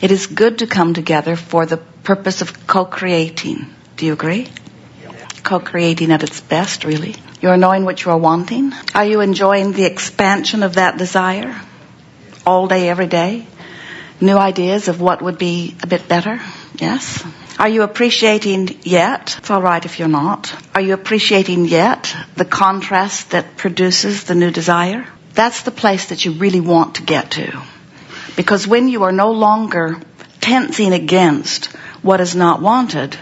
It is good to come together for the purpose of co-creating. Do you agree? Co-creating at its best, really. You're knowing what you are wanting. Are you enjoying the expansion of that desire? All day, every day? New ideas of what would be a bit better? Yes? Are you appreciating yet? It's all right if you're not. Are you appreciating yet the contrast that produces the new desire? That's the place that you really want to get to. Because when you are no longer tensing against what is not wanted,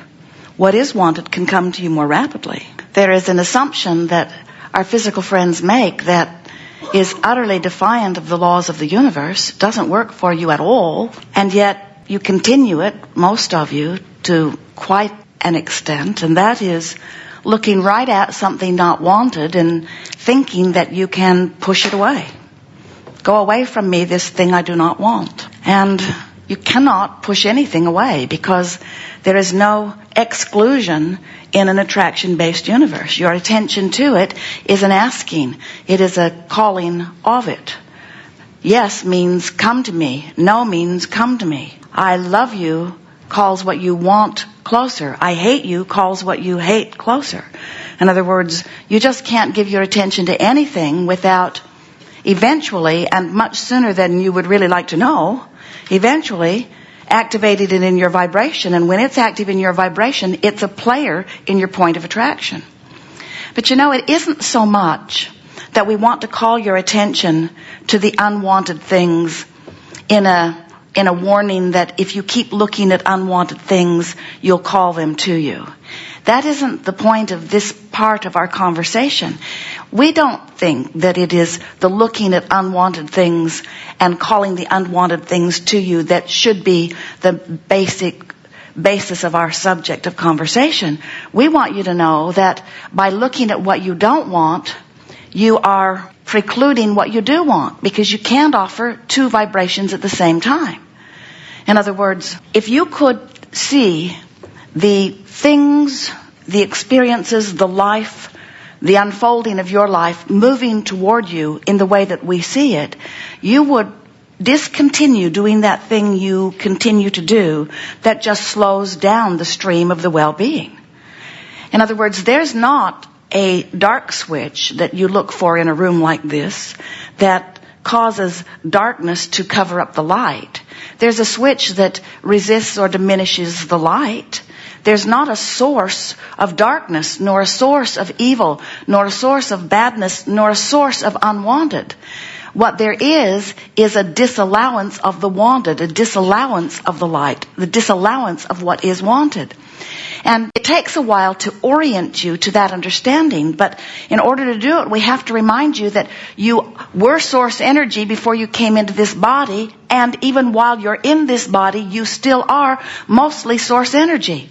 what is wanted can come to you more rapidly. There is an assumption that our physical friends make that is utterly defiant of the laws of the universe, doesn't work for you at all, and yet you continue it, most of you, to quite an extent, and that is looking right at something not wanted and thinking that you can push it away. Go away from me, this thing I do not want. And you cannot push anything away because there is no exclusion in an attraction-based universe. Your attention to it is an asking. It is a calling of it. Yes means come to me. No means come to me. I love you calls what you want closer. I hate you calls what you hate closer. In other words, you just can't give your attention to anything without eventually, and much sooner than you would really like to know, eventually activated it in your vibration. And when it's active in your vibration, it's a player in your point of attraction. But you know, it isn't so much that we want to call your attention to the unwanted things in a warning that if you keep looking at unwanted things, you'll call them to you. That isn't the point of this part of our conversation. We don't think that it is the looking at unwanted things and calling the unwanted things to you that should be the basis of our subject of conversation. We want you to know that by looking at what you don't want, you are precluding what you do want, because you can't offer two vibrations at the same time. In other words, if you could see the things, the experiences, the life, the unfolding of your life moving toward you in the way that we see it, you would discontinue doing that thing you continue to do that just slows down the stream of the well-being. In other words, there's not a dark switch that you look for in a room like this that causes darkness to cover up the light. There's a switch that resists or diminishes the light. There's not a source of darkness, nor a source of evil, nor a source of badness, nor a source of unwanted. What there is a disallowance of the wanted, a disallowance of the light, the disallowance of what is wanted. And it takes a while to orient you to that understanding, but in order to do it, we have to remind you that you were source energy before you came into this body, and even while you're in this body, you still are mostly source energy.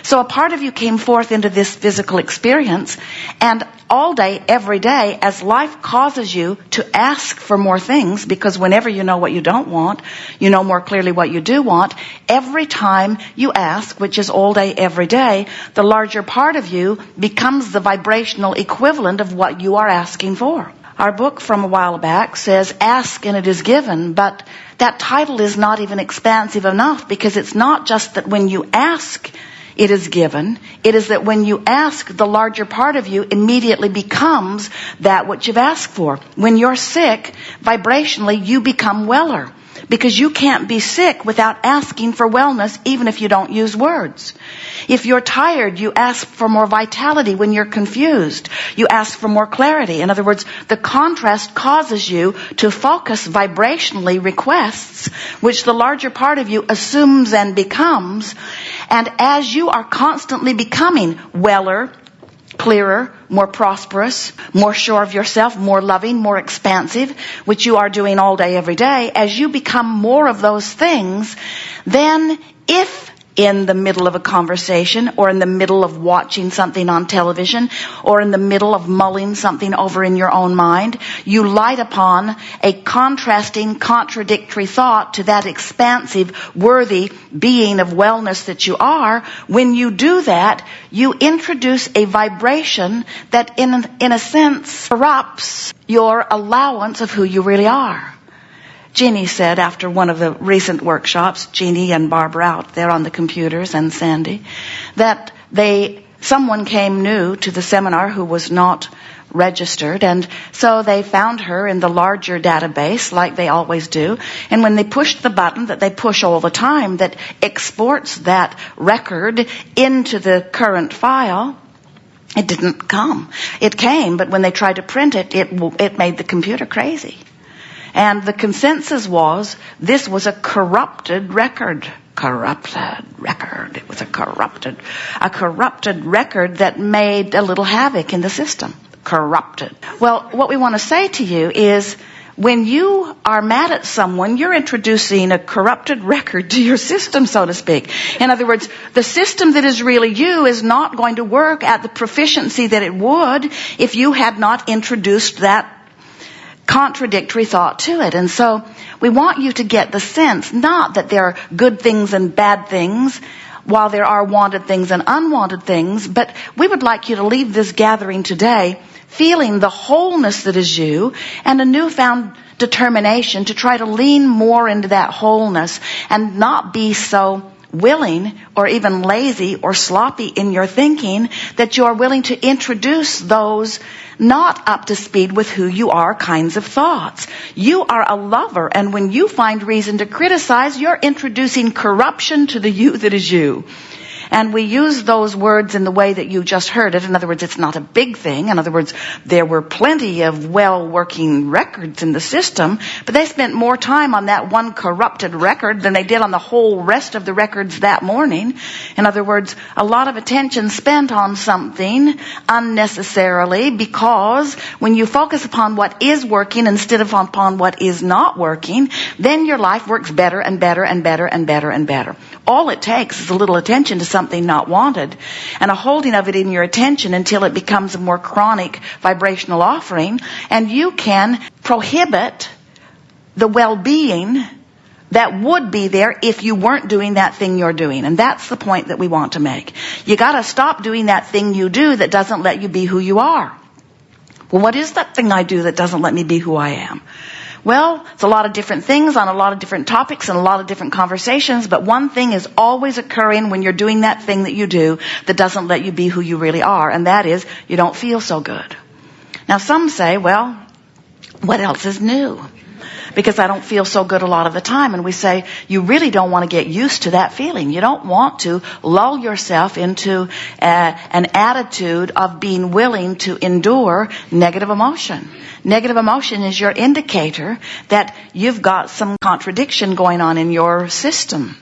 So a part of you came forth into this physical experience, and all day, every day, as life causes you to ask for more things, because whenever you know what you don't want, you know more clearly what you do want. Every time you ask, which is all day, every day, the larger part of you becomes the vibrational equivalent of what you are asking for. Our book from a while back says, ask and it is given, but that title is not even expansive enough, because it's not just that when you ask, it is given. It is that when you ask, the larger part of you immediately becomes that which you've asked for. When you're sick, vibrationally, you become weller. Because you can't be sick without asking for wellness, even if you don't use words. If you're tired, you ask for more vitality. When you're confused, you ask for more clarity. In other words, the contrast causes you to focus vibrationally requests, which the larger part of you assumes and becomes. And as you are constantly becoming weller, clearer, more prosperous, more sure of yourself, more loving, more expansive, which you are doing all day, every day, as you become more of those things, then if in the middle of a conversation, or in the middle of watching something on television, or in the middle of mulling something over in your own mind, you light upon a contrasting, contradictory thought to that expansive, worthy being of wellness that you are. When you do that, you introduce a vibration that in a sense corrupts your allowance of who you really are. Jeannie said after one of the recent workshops, Jeannie and Barbara out there on the computers and Sandy, that someone came new to the seminar who was not registered, and so they found her in the larger database like they always do, and when they pushed the button that they push all the time that exports that record into the current file, it didn't come. It came, but when they tried to print it, it made the computer crazy. And the consensus was this was a corrupted record. Corrupted record. It was a corrupted record that made a little havoc in the system. Corrupted. Well, what we want to say to you is when you are mad at someone, you're introducing a corrupted record to your system, so to speak. In other words, the system that is really you is not going to work at the proficiency that it would if you had not introduced that contradictory thought to it. And so we want you to get the sense, not that there are good things and bad things, while there are wanted things and unwanted things, but we would like you to leave this gathering today feeling the wholeness that is you and a newfound determination to try to lean more into that wholeness and not be so willing or even lazy or sloppy in your thinking that you are willing to introduce those not up to speed with who you are kinds of thoughts. You are a lover, and when you find reason to criticize, you're introducing corruption to the you that is you. And we use those words in the way that you just heard it. In other words, it's not a big thing. In other words, there were plenty of well-working records in the system, but they spent more time on that one corrupted record than they did on the whole rest of the records that morning. In other words, a lot of attention spent on something unnecessarily, because when you focus upon what is working instead of upon what is not working, then your life works better and better and better and better and better. All it takes is a little attention to something not wanted and a holding of it in your attention until it becomes a more chronic vibrational offering, and you can prohibit the well-being that would be there if you weren't doing that thing you're doing. And that's the point that we want to make. You got to stop doing that thing you do that doesn't let you be who you are. Well, what is that thing I do that doesn't let me be who I am? Well, it's a lot of different things on a lot of different topics and a lot of different conversations, but one thing is always occurring when you're doing that thing that you do that doesn't let you be who you really are, and that is you don't feel so good. Now, some say, well, what else is new? Because I don't feel so good a lot of the time. And we say, you really don't want to get used to that feeling. You don't want to lull yourself into an attitude of being willing to endure negative emotion. Negative emotion is your indicator that you've got some contradiction going on in your system.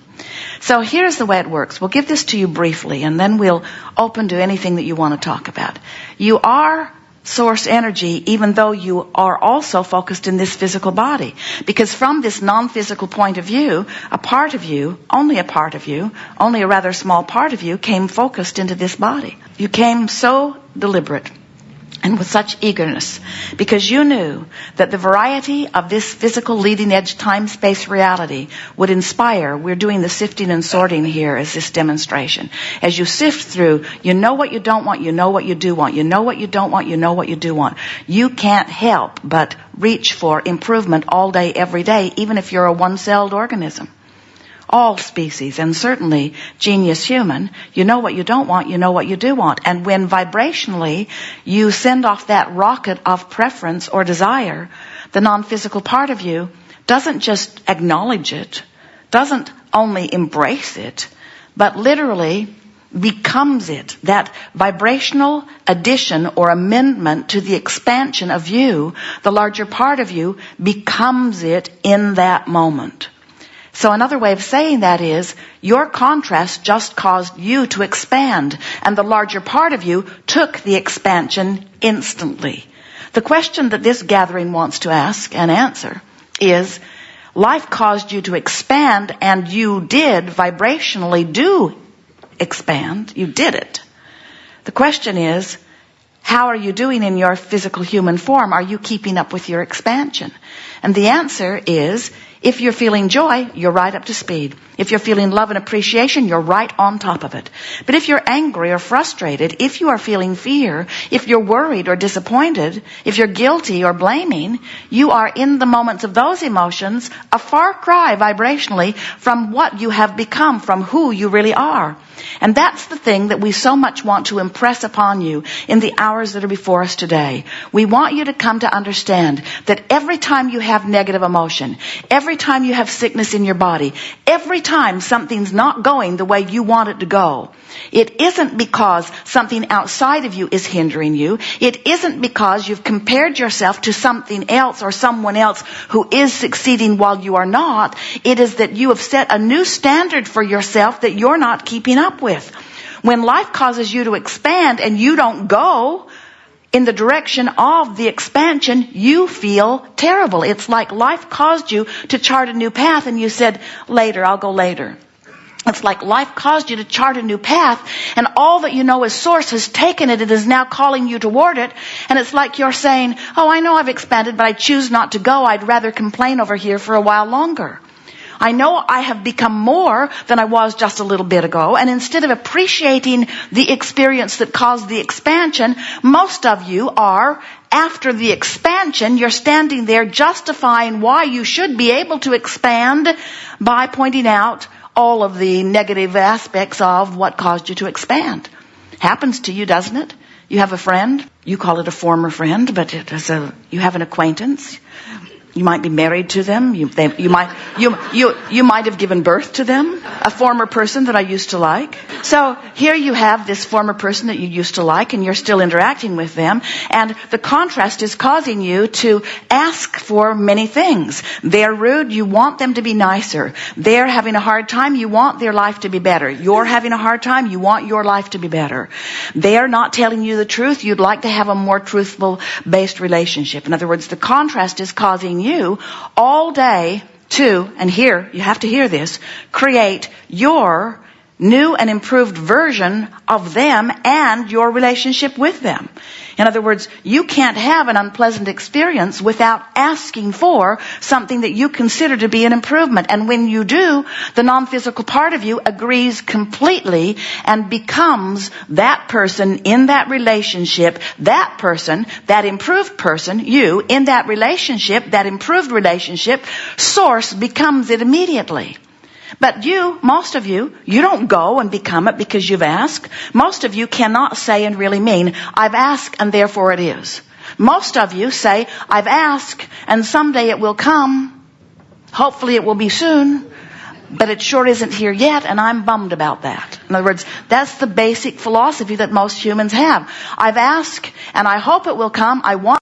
So here's the way it works. We'll give this to you briefly, and then we'll open to anything that you want to talk about. You are source energy, even though you are also focused in this physical body. Because from this non-physical point of view, a part of you, only a rather small part of you, came focused into this body. You came so deliberate and with such eagerness, because you knew that the variety of this physical leading edge time-space reality would inspire. We're doing the sifting and sorting here as this demonstration. As you sift through, you know what you don't want, you know what you do want, you know what you don't want, you know what you do want. You can't help but reach for improvement all day, every day, even if you're a one-celled organism. All species, and certainly genius human, you know what you don't want, you know what you do want. And when vibrationally you send off that rocket of preference or desire, the non-physical part of you doesn't just acknowledge it, doesn't only embrace it, but literally becomes it. That vibrational addition or amendment to the expansion of you, the larger part of you, becomes it in that moment. So another way of saying that is, your contrast just caused you to expand, and the larger part of you took the expansion instantly. The question that this gathering wants to ask and answer is, life caused you to expand, and you did vibrationally do expand. You did it. The question is, how are you doing in your physical human form? Are you keeping up with your expansion? And the answer is, If you're feeling joy, you're right up to speed. If you're feeling love and appreciation, you're right on top of it. But if you're angry or frustrated, if you are feeling fear, if you're worried or disappointed, if you're guilty or blaming, you are in the moments of those emotions a far cry vibrationally from what you have become, from who you really are. And that's the thing that we so much want to impress upon you in the hours that are before us today. We want you to come to understand that every time you have negative emotion, every time you have sickness in your body, every time something's not going the way you want it to go, it isn't because something outside of you is hindering you. It isn't because you've compared yourself to something else or someone else who is succeeding while you are not. It is that you have set a new standard for yourself that you're not keeping up with. When life causes you to expand and you don't go in the direction of the expansion, you feel terrible. It's like life caused you to chart a new path and you said, later, I'll go later. It's like life caused you to chart a new path, and all that you know as source has taken it and is now calling you toward it. And it's like you're saying, oh, I know I've expanded, but I choose not to go. I'd rather complain over here for a while longer. I know I have become more than I was just a little bit ago, and instead of appreciating the experience that caused the expansion, most of you are, after the expansion, you're standing there justifying why you should be able to expand by pointing out all of the negative aspects of what caused you to expand. Happens to you, doesn't it? You have a friend, you call it a former friend, but you have an acquaintance. You might be married to them. You might have given birth to them. A former person that I used to like. So here you have this former person that you used to like, and you're still interacting with them. And the contrast is causing you to ask for many things. They're rude. You want them to be nicer. They're having a hard time. You want their life to be better. You're having a hard time. You want your life to be better. They're not telling you the truth. You'd like to have a more truthful-based relationship. In other words, the contrast is causing you all day to, and here, you have to hear this, create your new and improved version of them and your relationship with them. In other words, you can't have an unpleasant experience without asking for something that you consider to be an improvement. And when you do, the non-physical part of you agrees completely and becomes that person in that relationship, that person, that improved person, you, in that relationship, that improved relationship, source becomes it immediately. But you, most of you, you don't go and become it because you've asked. Most of you cannot say and really mean, I've asked and therefore it is. Most of you say, I've asked and someday it will come. Hopefully it will be soon. But it sure isn't here yet, and I'm bummed about that. In other words, that's the basic philosophy that most humans have. I've asked and I hope it will come. I want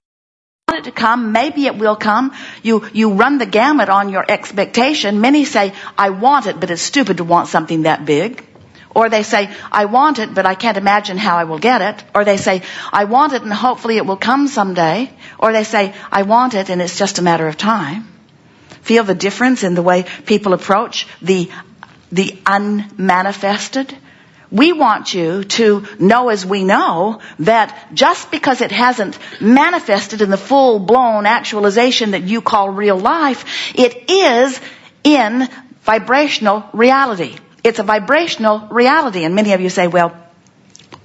it to come. Maybe it will come. You run the gamut on your expectation. Many say, I want it, but it's stupid to want something that big. Or they say, I want it, but I can't imagine how I will get it. Or they say, I want it and hopefully it will come someday. Or they say, I want it and it's just a matter of time. Feel the difference in the way people approach the unmanifested? We want you to know, as we know, that just because it hasn't manifested in the full-blown actualization that you call real life, it is in vibrational reality. It's a vibrational reality. And many of you say, well,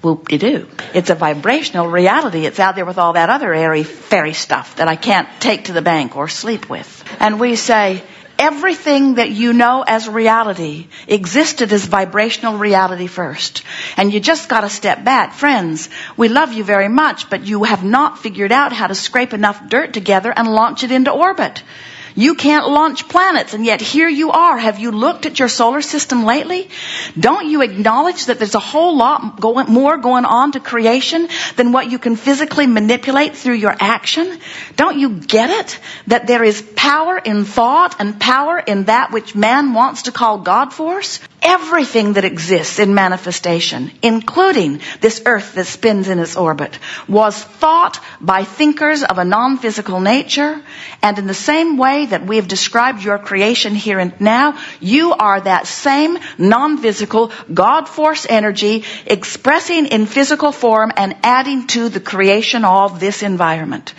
whoop-de-doo. It's a vibrational reality. It's out there with all that other airy, fairy stuff that I can't take to the bank or sleep with. And we say, everything that you know as reality existed as vibrational reality first. And you just got to step back. Friends, we love you very much, but you have not figured out how to scrape enough dirt together and launch it into orbit. You can't launch planets, and yet here you are. Have you looked at your solar system lately? Don't you acknowledge that there's a whole lot more going on to creation than what you can physically manipulate through your action? Don't you get it? That there is power in thought and power in that which man wants to call God force? Everything that exists in manifestation, including this earth that spins in its orbit, was thought by thinkers of a non-physical nature. And in the same way that we have described your creation here and now, you are that same non-physical God force energy expressing in physical form and adding to the creation of this environment.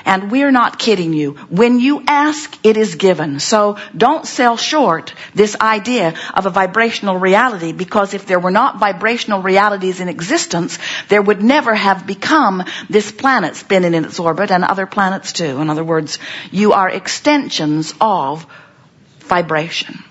And we're not kidding you. When you ask, it is given. So don't sell short this idea of a vibrational reality, because if there were not vibrational realities in existence, there would never have become this planet spinning in its orbit and other planets too. In other words, you are extensions of vibration.